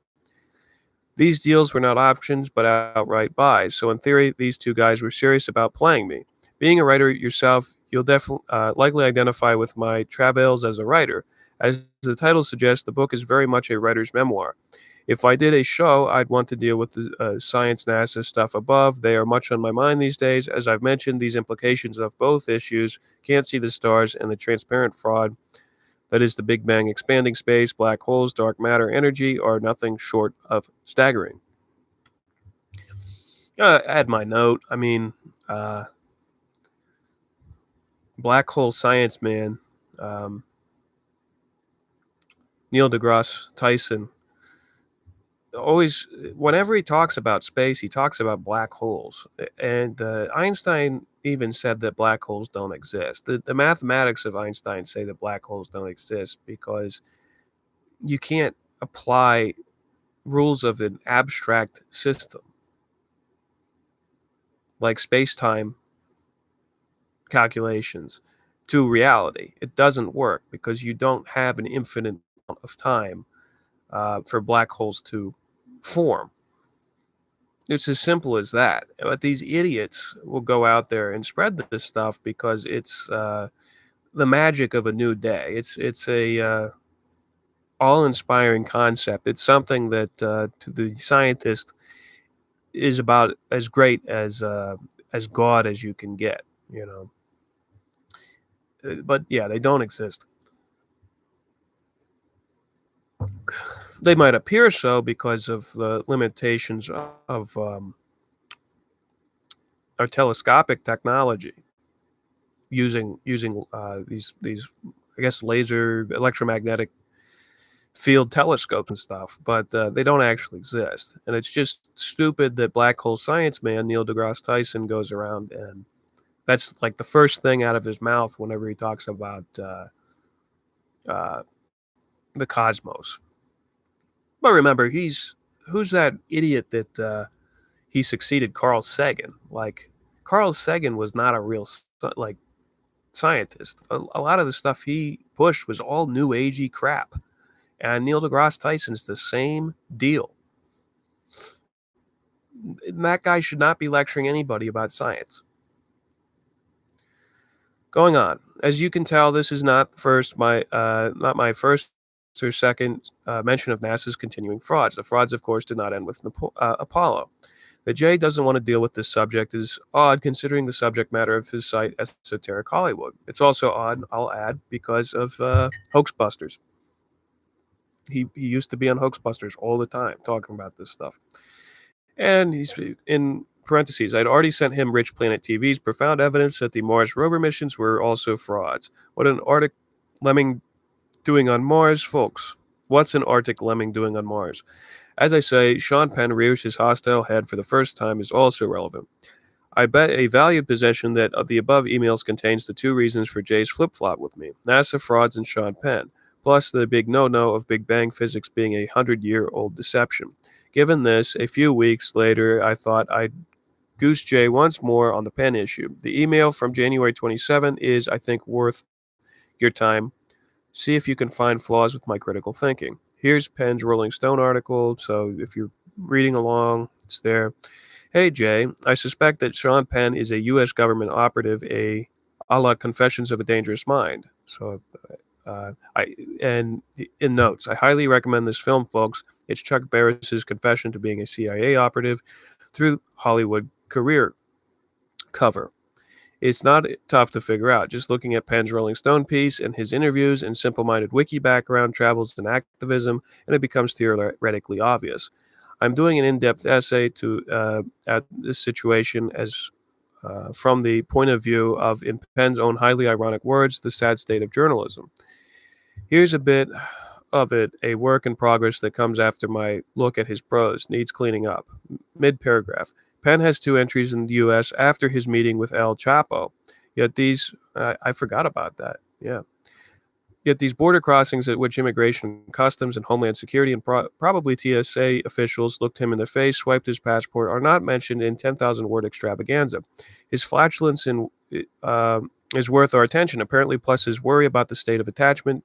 These deals were not options, but outright buys. So in theory, these two guys were serious about playing me. Being a writer yourself, you'll definitely likely identify with my travails as a writer. As the title suggests, the book is very much a writer's memoir. If I did a show, I'd want to deal with the science NASA stuff above. They are much on my mind these days. As I've mentioned, these implications of both issues, can't see the stars, and the transparent fraud that is the Big Bang expanding space, black holes, dark matter, energy, are nothing short of staggering. Add my note. I mean, black hole science man, Neil deGrasse Tyson, always, whenever he talks about space, he talks about black holes. And Einstein even said that black holes don't exist. The mathematics of Einstein say that black holes don't exist because you can't apply rules of an abstract system like space-time calculations to reality. It doesn't work because you don't have an infinite amount of time for black holes to form. It's as simple as that. But these idiots will go out there and spread this stuff because it's the magic of a new day. It's a all-inspiring concept. It's something that to the scientist is about as great as God as you can get. You know. But yeah, they don't exist. They might appear so because of the limitations of our telescopic technology, using these I guess laser electromagnetic field telescopes and stuff, but they don't actually exist. And it's just stupid that black hole science man Neil deGrasse Tyson goes around and that's like the first thing out of his mouth whenever he talks about the cosmos. But remember, who's that idiot that he succeeded Carl Sagan? Like, Carl Sagan was not a real scientist. A lot of the stuff he pushed was all new agey crap. And Neil deGrasse Tyson's the same deal. That guy should not be lecturing anybody about science. Going on, as you can tell, this is not not my first or second mention of NASA's continuing frauds. The frauds, of course, did not end with Apollo. That Jay doesn't want to deal with this subject is odd, considering the subject matter of his site, Esoteric Hollywood. It's also odd, I'll add, because of Hoaxbusters. He used to be on Hoaxbusters all the time, talking about this stuff. And he's in parentheses, I'd already sent him Rich Planet TV's profound evidence that the Mars rover missions were also frauds. What an Arctic lemming doing on Mars, folks? What's an Arctic lemming doing on Mars? As I say, Sean Penn rears his hostile head for the first time is also relevant. I bet a valued possession that of the above emails contains the two reasons for Jay's flip-flop with me, NASA frauds and Sean Penn, plus the big no-no of Big Bang physics being a 100-year-old deception. Given this, a few weeks later, I thought I'd goose Jay once more on the Penn issue. The email from January 27 is, I think, worth your time. See if you can find flaws with my critical thinking. Here's Penn's Rolling Stone article, so if you're reading along, it's there. Hey, Jay, I suspect that Sean Penn is a U.S. government operative, a la Confessions of a Dangerous Mind. So, in notes, I highly recommend this film, folks. It's Chuck Barris's confession to being a CIA operative through Hollywood career cover. It's not tough to figure out. Just looking at Penn's Rolling Stone piece and his interviews and simple-minded wiki background, travels, and activism, and it becomes theoretically obvious. I'm doing an in-depth essay at this situation as from the point of view of, in Penn's own highly ironic words, the sad state of journalism. Here's a bit of it, a work in progress that comes after my look at his prose, needs cleaning up. Mid-paragraph. Penn has 2 entries in the U.S. after his meeting with El Chapo. Yet these, I forgot about that. Yeah. Yet these border crossings at which Immigration, Customs, and Homeland Security and probably TSA officials looked him in the face, swiped his passport, are not mentioned in 10,000-word extravaganza. His flatulence is worth our attention, apparently, plus his worry about the state of attachment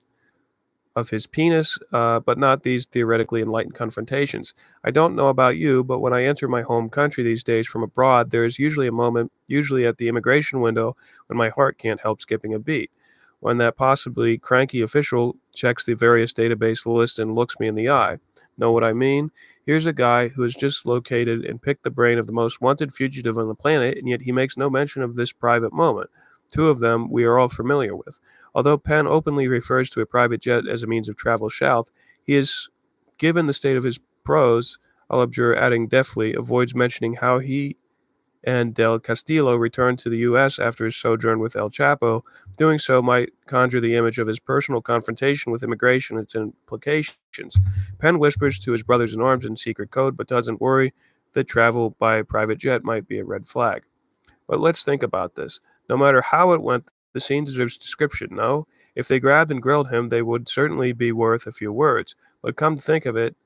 of his penis, but not these theoretically enlightened confrontations. I don't know about you, but when I enter my home country these days from abroad, there is usually a moment, usually at the immigration window, when my heart can't help skipping a beat. When that possibly cranky official checks the various database lists and looks me in the eye. Know what I mean? Here's a guy who has just located and picked the brain of the most wanted fugitive on the planet, and yet he makes no mention of this private moment. 2 of them we are all familiar with. Although Penn openly refers to a private jet as a means of travel south, he is, given the state of his prose, I'll abjure adding deftly, avoids mentioning how he and Del Castillo returned to the U.S. after his sojourn with El Chapo. Doing so might conjure the image of his personal confrontation with immigration and its implications. Penn whispers to his brothers in arms in secret code, but doesn't worry that travel by private jet might be a red flag. But let's think about this. No matter how it went, the scene deserves description, no? If they grabbed and grilled him, they would certainly be worth a few words. But come to think of it,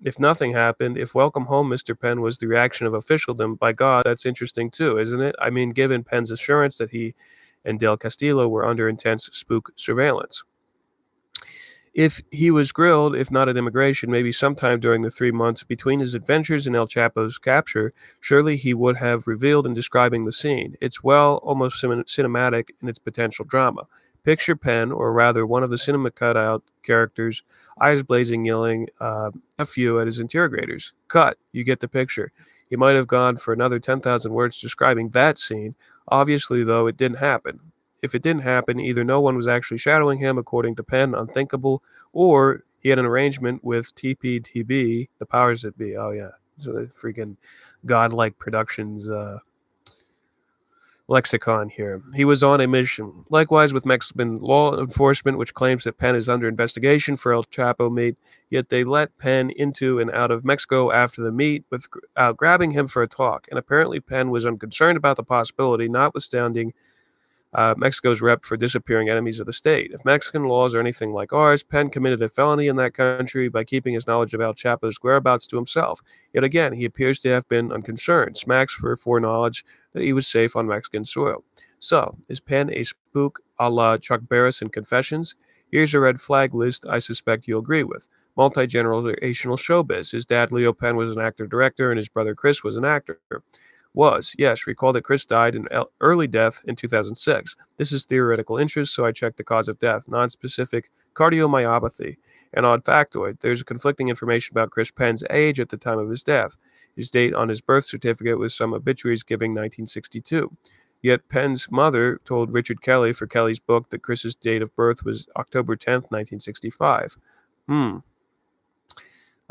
if nothing happened, if welcome home, Mr. Penn was the reaction of officialdom, by God, that's interesting too, isn't it? I mean, given Penn's assurance that he and Del Castillo were under intense spook surveillance. If he was grilled, if not at immigration, maybe sometime during the 3 months between his adventures and El Chapo's capture, surely he would have revealed in describing the scene. It's, well, almost cinematic in its potential drama. Picture Penn, or rather one of the cinema cutout characters, eyes blazing, yelling F you at his interrogators. Cut. You get the picture. He might have gone for another 10,000 words describing that scene. Obviously, though, it didn't happen. If it didn't happen, either no one was actually shadowing him, according to Penn, unthinkable, or he had an arrangement with TPTB, the powers that be. Oh, yeah. So the freaking godlike productions lexicon here. He was on a mission. Likewise with Mexican law enforcement, which claims that Penn is under investigation for El Chapo meat, yet they let Penn into and out of Mexico after the meet without grabbing him for a talk. And apparently Penn was unconcerned about the possibility, notwithstanding Mexico's rep for disappearing enemies of the state. If Mexican laws are anything like ours, Penn committed a felony in that country by keeping his knowledge of El Chapo's whereabouts to himself. Yet again, he appears to have been unconcerned, smacks for foreknowledge that he was safe on Mexican soil. So, is Penn a spook a la Chuck Barris in Confessions? Here's a red flag list I suspect you'll agree with. Multi-generational showbiz. His dad, Leo Penn, was an actor-director, and his brother, Chris, was an actor. Yes, recall that Chris died in early death in 2006. This is theoretical interest, so I checked the cause of death, non-specific cardiomyopathy. An odd factoid, there's conflicting information about Chris Penn's age at the time of his death. His date on his birth certificate was some obituaries giving 1962. Yet Penn's mother told Richard Kelly for Kelly's book that Chris's date of birth was October 10th, 1965.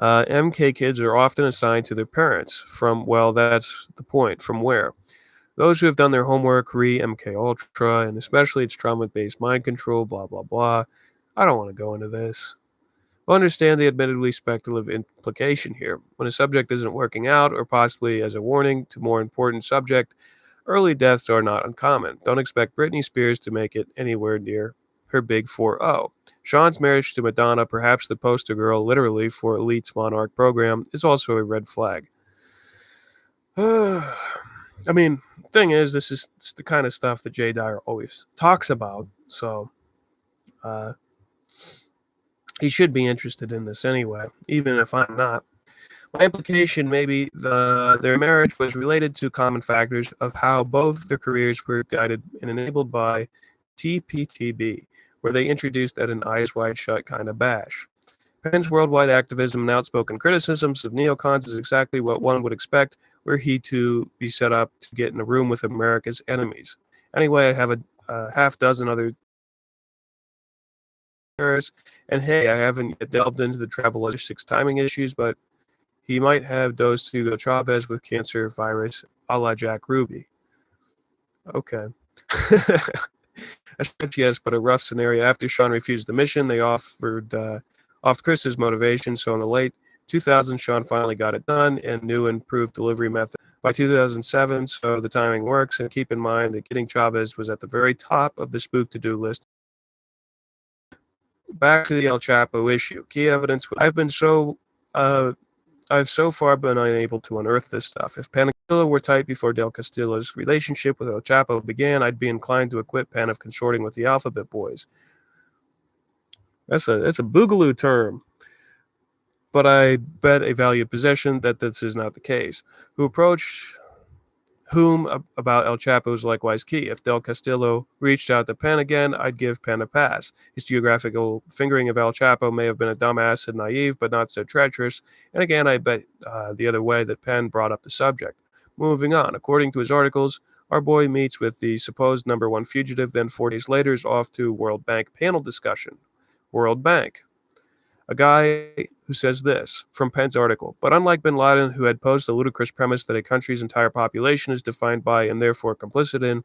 MK kids are often assigned to their parents. Well, that's the point. From where? Those who have done their homework read MK Ultra, and especially its trauma-based mind control, blah, blah, blah. I don't want to go into this. Understand the admittedly speculative implication here. When a subject isn't working out, or possibly as a warning to more important subject, early deaths are not uncommon. Don't expect Britney Spears to make it anywhere near her big 4-0. Sean's marriage to Madonna, perhaps the poster girl literally for Elite's Monarch program, is also a red flag. I mean, thing is, this is the kind of stuff that Jay Dyer always talks about, so he should be interested in this anyway, even if I'm not. My implication may be their marriage was related to common factors of how both their careers were guided and enabled by TPTB, where they introduced at an eyes wide shut kind of bash. Penn's worldwide activism and outspoken criticisms of neocons is exactly what one would expect were he to be set up to get in a room with America's enemies. Anyway, I have a half dozen other errors, and hey, I haven't yet delved into the travel logistics timing issues, but he might have dosed Hugo Chavez with cancer virus a la Jack Ruby. Okay. A stretch, yes, but a rough scenario. After Sean refused the mission, they offered Chris's motivation. So in the late 2000s, Sean finally got it done and new improved delivery method by 2007. So the timing works. And keep in mind that getting Chavez was at the very top of the spook to-do list. Back to the El Chapo issue. Key evidence. I've so far been unable to unearth this stuff. If Penn and Castillo were tight before Del Castillo's relationship with El Chapo began, I'd be inclined to acquit Penn of consorting with the Alphabet Boys. That's a boogaloo term. But I bet a valued possession that this is not the case. Who approached whom about El Chapo is likewise key. If Del Castillo reached out to Penn again, I'd give Penn a pass. His geographical fingering of El Chapo may have been a dumbass and naive, but not so treacherous. And again, I bet the other way that Penn brought up the subject. Moving on, according to his articles, our boy meets with the supposed number one fugitive, then 4 days later is off to World Bank panel discussion. World Bank. A guy who says this from Penn's article, but unlike bin Laden, who had posed the ludicrous premise that a country's entire population is defined by and therefore complicit in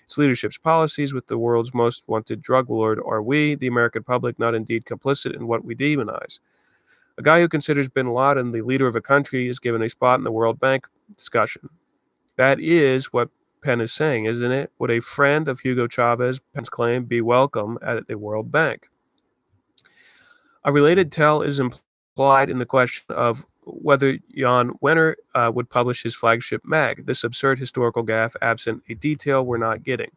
its leadership's policies with the world's most wanted drug lord, are we, the American public, not indeed complicit in what we demonize? A guy who considers bin Laden the leader of a country is given a spot in the World Bank discussion. That is what Penn is saying, isn't it? Would a friend of Hugo Chavez, Penn's claim, be welcome at the World Bank? A related tell is implied in the question of whether Jan Wenner would publish his flagship mag, this absurd historical gaffe absent a detail we're not getting.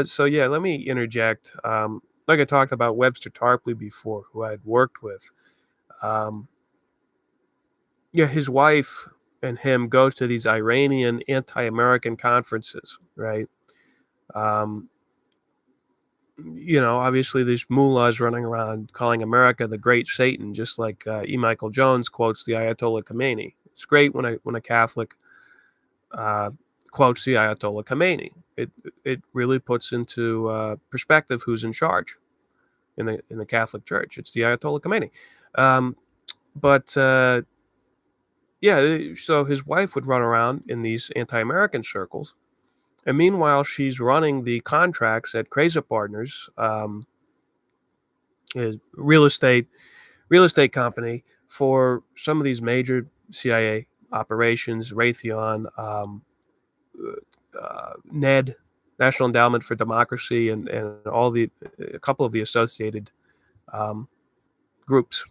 So yeah, let me interject. Like I talked about Webster Tarpley before, who I'd worked with. Yeah, his wife and him go to these Iranian anti-American conferences, right? Obviously there's mullahs running around calling America the great Satan, just like E. Michael Jones quotes the Ayatollah Khomeini. It's great when a Catholic quotes the Ayatollah Khomeini. It really puts into perspective who's in charge in the Catholic Church. It's the Ayatollah Khomeini. So his wife would run around in these anti-American circles. And meanwhile, she's running the contracts at Crazy Partners, a real estate company for some of these major CIA operations, Raytheon, NED, National Endowment for Democracy, and a couple of the associated groups.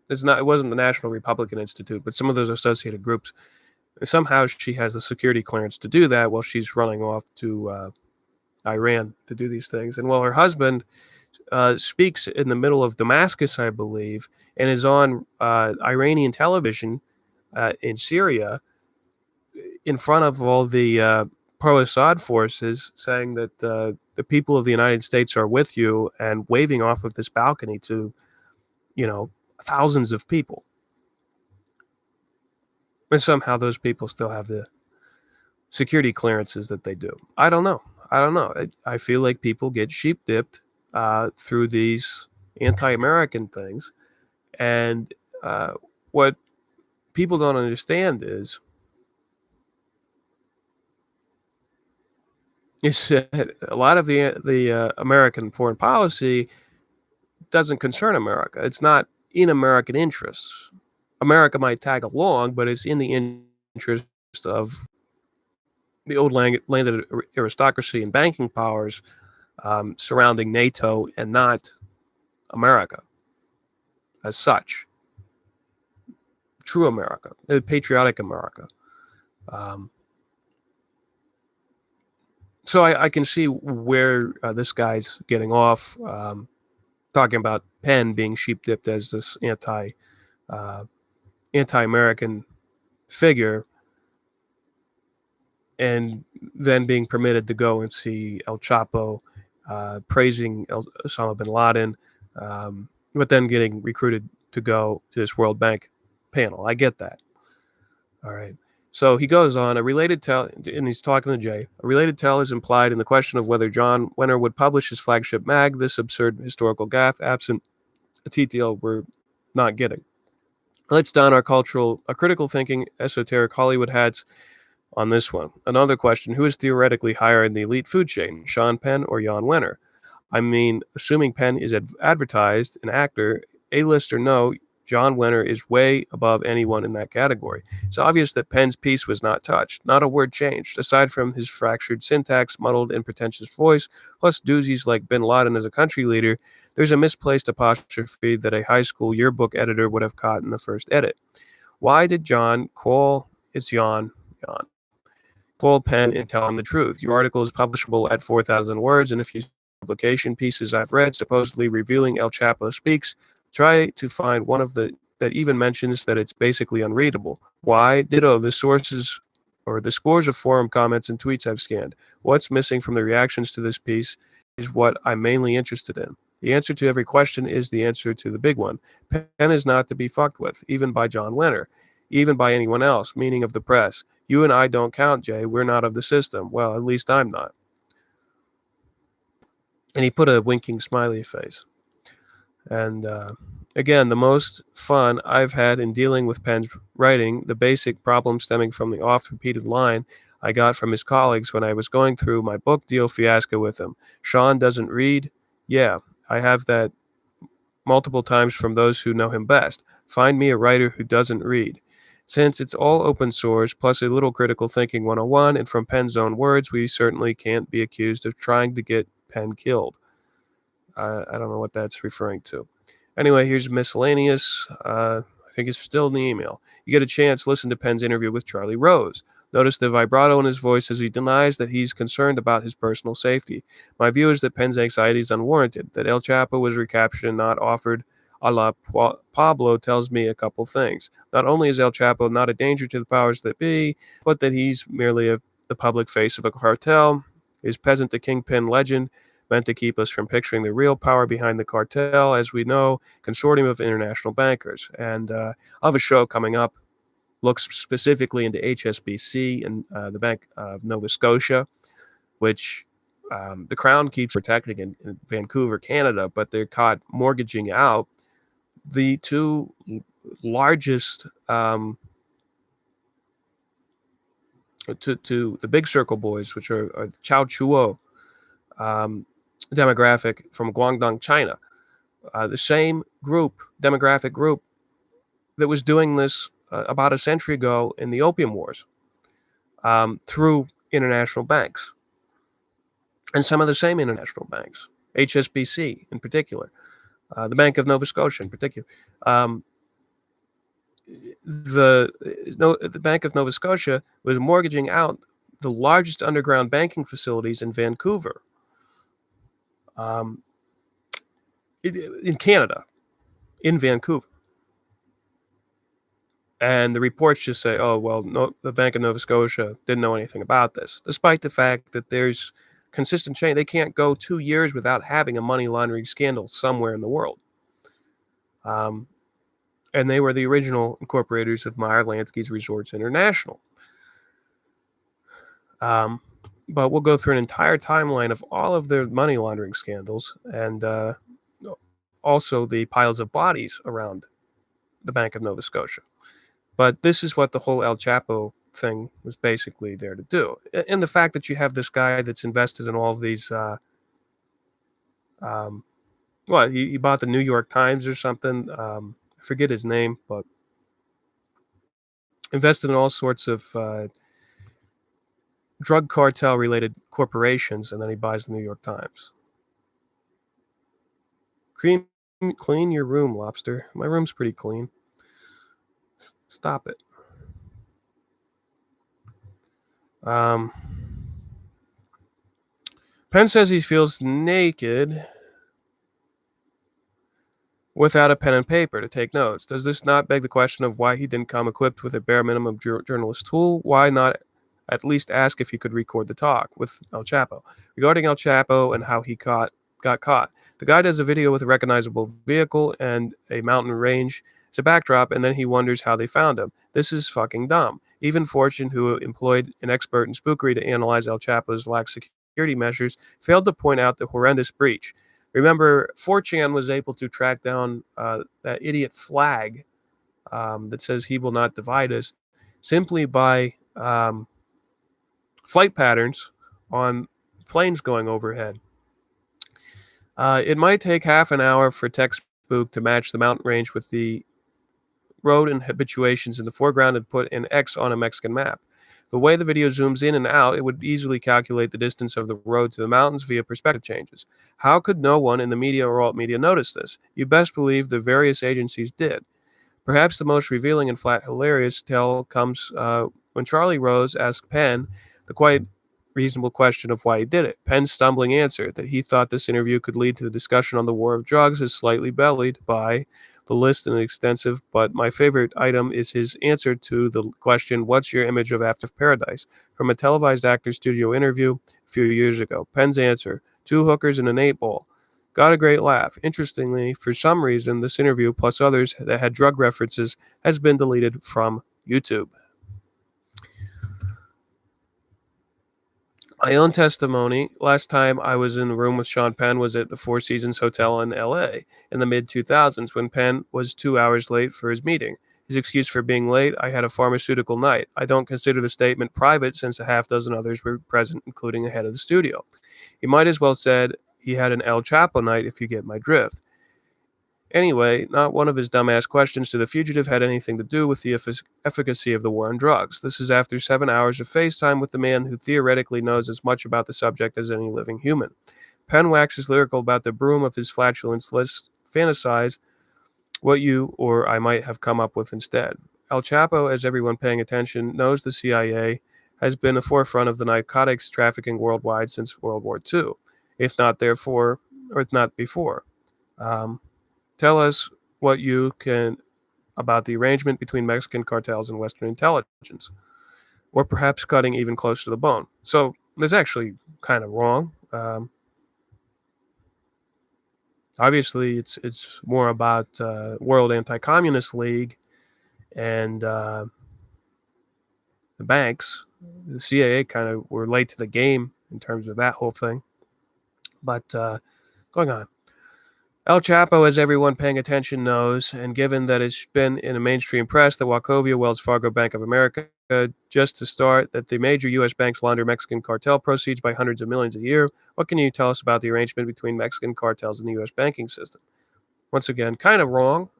It wasn't the National Republican Institute, but some of those associated groups. Somehow she has a security clearance to do that while she's running off to Iran to do these things. And while her husband speaks in the middle of Damascus, I believe, and is on Iranian television in Syria in front of all the pro-Assad forces, saying that the people of the United States are with you, and waving off of this balcony to, thousands of people. And somehow those people still have the security clearances that they do. I don't know. I feel like people get sheep dipped through these anti-American things. And what people don't understand is that a lot of the American foreign policy doesn't concern America. It's not in American interests. America might tag along, but it's in the interest of the old landed aristocracy and banking powers surrounding NATO, and not America as such. True America, patriotic America. So I can see where this guy's getting off, talking about Penn being sheep-dipped as this anti-American figure, and then being permitted to go and see El Chapo, praising Osama bin Laden, but then getting recruited to go to this World Bank panel. I get that. All right. So he goes on, a related tell, and he's talking to Jay. A related tell is implied in the question of whether John Wenner would publish his flagship mag. This absurd historical gaffe, absent a detail we're not getting. Let's don our critical thinking, esoteric Hollywood hats on this one. Another question: who is theoretically higher in the elite food chain, Sean Penn or Jan Wenner? I mean, assuming Penn is advertised, an actor, A-list or no, John Wenner is way above anyone in that category. It's obvious that Penn's piece was not touched, not a word changed, aside from his fractured syntax, muddled and pretentious voice, plus doozies like Bin Laden as a country leader. There's a misplaced apostrophe that a high school yearbook editor would have caught in the first edit. Why did John call Jan call Penn and tell him the truth? Your article is publishable at 4,000 words, and if you publication pieces I've read supposedly revealing El Chapo speaks, try to find one of the that even mentions that it's basically unreadable. Why? Ditto the sources or the scores of forum comments and tweets I've scanned. What's missing from the reactions to this piece is what I'm mainly interested in. The answer to every question is the answer to the big one. Penn is not to be fucked with, even by John Wenner, even by anyone else, meaning of the press. You and I don't count, Jay. We're not of the system. Well, at least I'm not. And he put a winking smiley face. And again, the most fun I've had in dealing with Penn's writing, the basic problem stemming from the oft-repeated line I got from his colleagues when I was going through my book deal fiasco with him. Sean doesn't read? Yeah, I have that multiple times from those who know him best. Find me a writer who doesn't read. Since it's all open source, plus a little critical thinking 101, and from Penn's own words, we certainly can't be accused of trying to get Penn killed. I don't know what that's referring to. Anyway, here's miscellaneous. I think it's still in the email. You get a chance, listen to Penn's interview with Charlie Rose. Notice the vibrato in his voice as he denies that he's concerned about his personal safety. My view is that Penn's anxiety is unwarranted, that El Chapo was recaptured and not offered a la Pablo tells me a couple things. Not only is El Chapo not a danger to the powers that be, but that he's merely the public face of a cartel, is peasant to kingpin legend, meant to keep us from picturing the real power behind the cartel, as we know, consortium of international bankers. And I have a show coming up, looks specifically into HSBC and the Bank of Nova Scotia, which the Crown keeps protecting in Vancouver, Canada, but they're caught mortgaging out the two largest to the Big Circle boys, which are Chao Chuo, demographic from Guangdong, China. The same demographic group that was doing this about a century ago in the Opium Wars through international banks. And some of the same international banks, HSBC in particular, the Bank of Nova Scotia in particular. The Bank of Nova Scotia was mortgaging out the largest underground banking facilities in Vancouver. In Canada, in Vancouver. And the reports just say, oh, well, no, the Bank of Nova Scotia didn't know anything about this, despite the fact that there's consistent chain. They can't go 2 years without having a money laundering scandal somewhere in the world. And they were the original incorporators of Meyer Lansky's Resorts International. But we'll go through an entire timeline of all of their money laundering scandals and also the piles of bodies around the Bank of Nova Scotia. But this is what the whole El Chapo thing was basically there to do. And the fact that you have this guy that's invested in all of these, he bought the New York Times or something. I forget his name, but invested in all sorts of drug cartel related corporations, and then he buys the New York Times. Clean your room, Lobster. My room's pretty clean. Stop it. Penn says he feels naked without a pen and paper to take notes. Does this not beg the question of why he didn't come equipped with a bare minimum journalist tool? Why not at least ask if he could record the talk with El Chapo? Regarding El Chapo and how he got caught, the guy does a video with a recognizable vehicle and a mountain range It's a backdrop, and then he wonders how they found him. This is fucking dumb. Even Fortune, who employed an expert in spookery to analyze El Chapo's lax security measures, failed to point out the horrendous breach. Remember, 4chan was able to track down that idiot flag that says he will not divide us simply by flight patterns on planes going overhead. It might take half an hour for TechSpook to match the mountain range with the road and habituations in the foreground and put an X on a Mexican map. The way the video zooms in and out, it would easily calculate the distance of the road to the mountains via perspective changes. How could no one in the media or alt media notice this? You best believe the various agencies did. Perhaps the most revealing and flat hilarious tale comes when Charlie Rose asked Penn the quite reasonable question of why he did it. Penn's stumbling answer that he thought this interview could lead to the discussion on the war of drugs is slightly bellied by the list and extensive, but my favorite item is his answer to the question, what's your image of After Paradise? From a televised actor studio interview a few years ago. Penn's answer, 2 hookers and an 8-ball. Got a great laugh. Interestingly, for some reason, this interview, plus others that had drug references, has been deleted from YouTube. My own testimony, last time I was in the room with Sean Penn was at the Four Seasons Hotel in LA in the mid-2000s when Penn was 2 hours late for his meeting. His excuse for being late, I had a pharmaceutical night. I don't consider the statement private since a half dozen others were present, including the head of the studio. He might as well said he had an El Chapo night if you get my drift. Anyway, not one of his dumbass questions to the fugitive had anything to do with the efficacy of the war on drugs. This is after 7 hours of FaceTime with the man who theoretically knows as much about the subject as any living human. Penn waxes lyrical about the broom of his flatulence. Let's fantasize what you or I might have come up with instead. El Chapo, as everyone paying attention knows, the CIA has been the forefront of the narcotics trafficking worldwide since World War II, if not therefore, or if not before. Tell us what you can about the arrangement between Mexican cartels and Western intelligence, or perhaps cutting even close to the bone. So that's actually kind of wrong. Obviously, it's more about World Anti-Communist League and the banks. The CIA kind of were late to the game in terms of that whole thing. But going on. El Chapo, as everyone paying attention knows, and given that it's been in the mainstream press that Wachovia, Wells Fargo, Bank of America, just to start, that the major U.S. banks launder Mexican cartel proceeds by hundreds of millions a year, what can you tell us about the arrangement between Mexican cartels and the U.S. banking system? Once again, kind of wrong.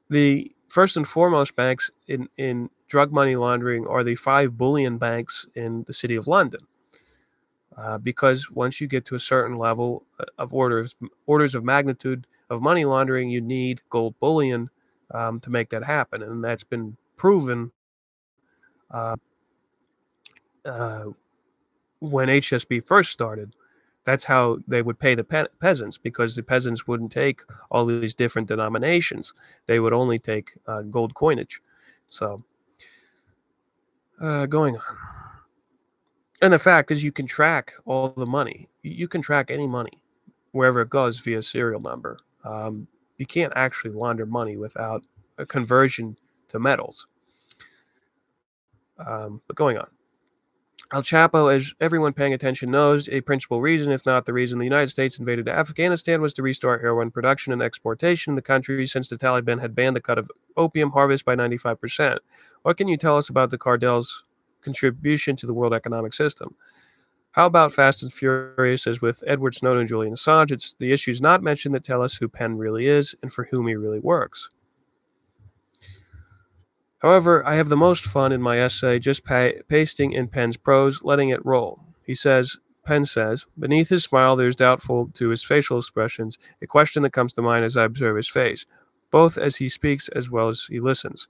The first and foremost banks in drug money laundering are the 5 bullion banks in the city of London. Because once you get to a certain level of orders of magnitude of money laundering, you need gold bullion to make that happen. And that's been proven when HSB first started. That's how they would pay the peasants, because the peasants wouldn't take all these different denominations. They would only take gold coinage. So going on. And the fact is, you can track all the money. You can track any money wherever it goes via serial number. You can't actually launder money without a conversion to metals. But going on. El Chapo, as everyone paying attention knows, a principal reason, if not the reason, the United States invaded Afghanistan was to restart heroin production and exportation in the country since the Taliban had banned the cut of opium harvest by 95%. What can you tell us about the cartel's contribution to the world economic system? How about Fast and Furious, as with Edward Snowden and Julian Assange? It's the issues not mentioned that tell us who Penn really is and for whom he really works. However, I have the most fun in my essay just pasting in Penn's prose, letting it roll. Penn says, beneath his smile there is doubtful to his facial expressions, a question that comes to mind as I observe his face, both as he speaks as well as he listens.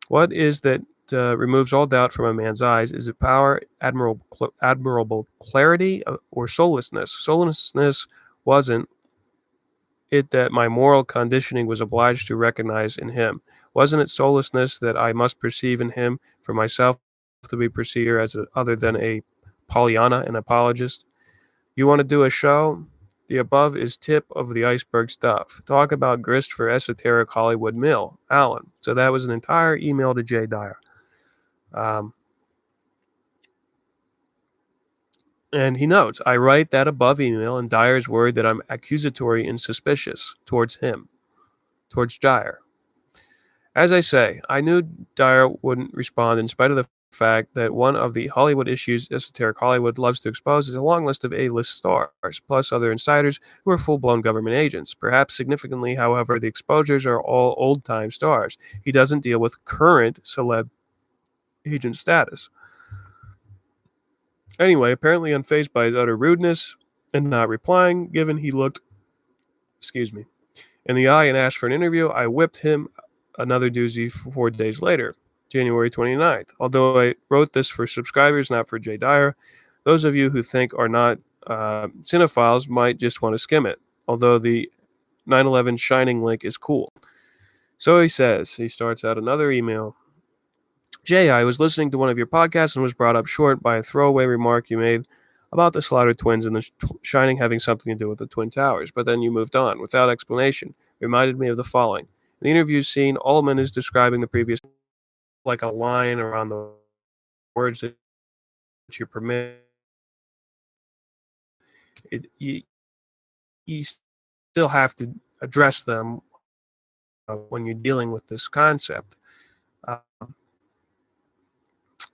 What is that removes all doubt from a man's eyes? Is it power, admirable clarity, or soullessness? Soullessness wasn't it that my moral conditioning was obliged to recognize in him? Wasn't it soullessness that I must perceive in him for myself to be perceived as other than a Pollyanna, an apologist? You want to do a show? The above is tip of the iceberg stuff. Talk about grist for esoteric Hollywood mill. Alan. So that was an entire email to Jay Dyer. And he notes, I write that above email, and Dyer's worried that I'm accusatory and suspicious towards him, towards Dyer. As I say, I knew Dyer wouldn't respond in spite of the fact that one of the Hollywood issues esoteric Hollywood loves to expose is a long list of A-list stars, plus other insiders who are full-blown government agents. Perhaps significantly, however, the exposures are all old-time stars. He doesn't deal with current celeb agent status. Anyway, apparently unfazed by his utter rudeness and not replying, given he looked, in the eye and asked for an interview, I whipped him another doozy 4 days later, January 29th. Although I wrote this for subscribers, not for Jay Dyer, those of you who think are not cinephiles might just want to skim it, although the 9/11 Shining link is cool. So he says, he starts out another email. Jay, I was listening to one of your podcasts and was brought up short by a throwaway remark you made about the slaughtered twins and the Shining having something to do with the Twin Towers, but then you moved on without explanation. Reminded me of the following. In the interview scene, Allman is describing the previous like a line around the words that you permit. You still have to address them when you're dealing with this concept.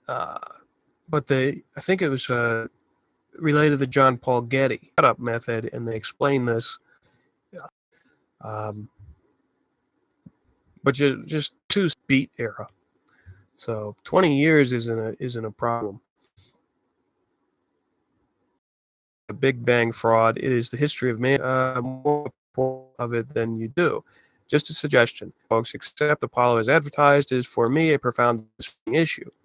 But I think it was related to the John Paul Getty setup method, and they explain this. But just two beat era. So 20 years isn't a problem. A Big Bang fraud. It is the history of man. More of it than you do. Just a suggestion, folks. Accept Apollo as advertised is for me a profound issue.